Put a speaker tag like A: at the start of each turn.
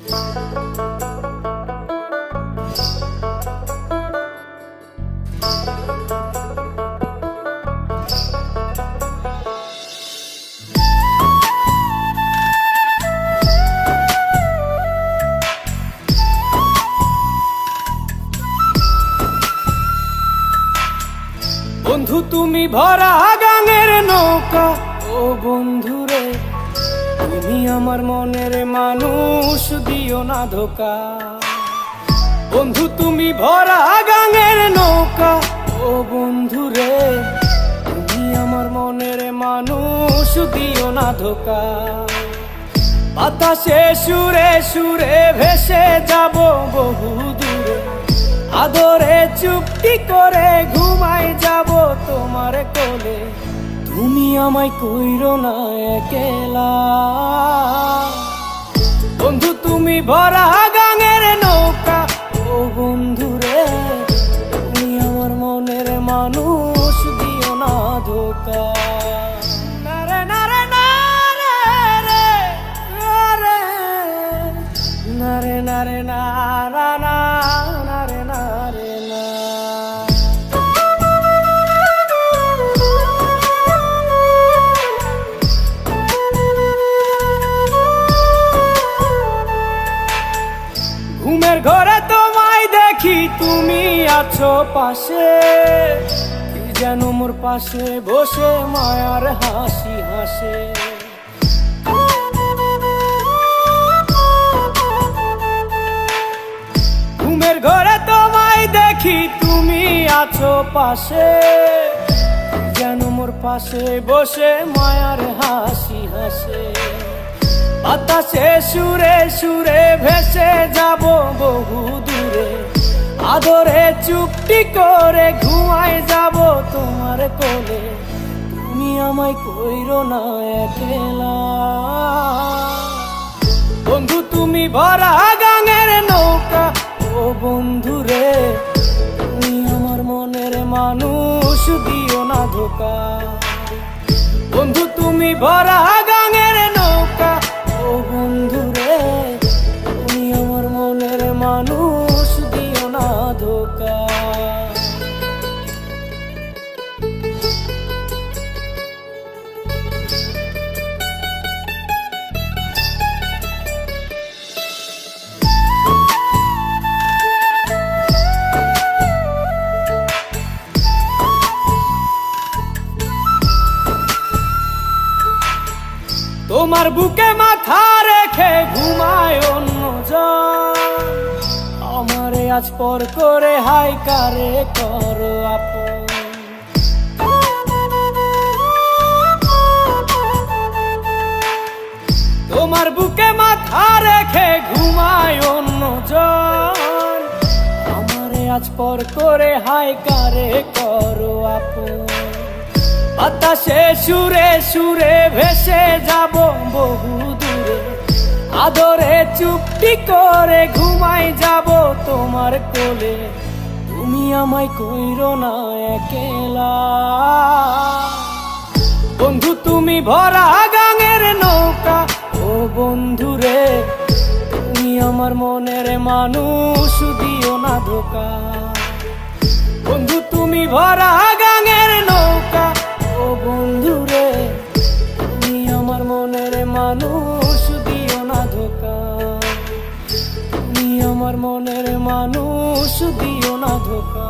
A: বন্ধু তুমি ভরা গাঙের নৌকা, ও বন্ধুরে তুমি আমার মনের মানুষ, দিও না ধোকা। বন্ধু তুমি ভরা গাঙের নৌকা, ও বন্ধুরে তুমি আমার মনের মানুষ, দিও না ধোকা। বাতাসে সুরে সুরে ভেসে যাব বহু দূরে, আদরে চুপটি করে ঘুমাই যাব তোমার কোলে। তুমি আমায় কইরো না একলা, বন্ধু তুমি ভরা গাঙের নৌকা, ও বন্ধুরে তুমি আমার মনের মানুষ, দিও না ধোকা। নারে নারে নারে রে রে, নারে নারে নারা না, নারে নারে না। ঘুমের ঘরে তোমায় দেখি তুমি আছো পাশে, কি যেন মোর পাশে বসে মায়ার হাসি হাসে। ঘুমের ঘরে তোমায় দেখি তুমি আছো পাশে, কি যেন মোর পাশে বসে মায়ার হাসি হাসে। বাতাসে সুরে সুরে ভেসে যাব বহু দূরে, আদরে চুপটি করে ঘুমাই যাব তোমার কোলে। তুমি আমায় কইরো না একলা, বন্ধু তুমি ভরা গাঙের নৌকা, ও বন্ধুরে তুমি আমার মনের মানুষ, দিও না ধোকা। বন্ধু তুমি ভরা গাঙের নৌকা, ও বন্ধুরে তুমি আমার মনের মানুষ, দিও না ধোকা। তোমার বুকে মাথা রেখে ঘুমায় অন্যজন, আমারে আজ পর করে হাই কারে করো আপন। তোমার বুকে মাথা রেখে ঘুমায় অন্যজন, আমারে আজ পর করে হাই কারে করো আপন। বাতাসে সুরে সুরে ভেসে যাব বহু দূরে, আদরে চুপটি করে ঘুমাই যাব তোমার কোলে। তুমি আমায় কইরো না একলা, বন্ধু তুমি ভরা গাঙের নৌকা, ও বন্ধুরে তুমি আমার মনের মানুষ, দিও না ধোকা। বন্ধু তুমি ভরা গাঙের নৌকা, ও বন্ধুরে তুমি আমার মনের মানুষ, দিও না ধোকা। তুমি আমার মনের মানুষ, দিও না ধোকা।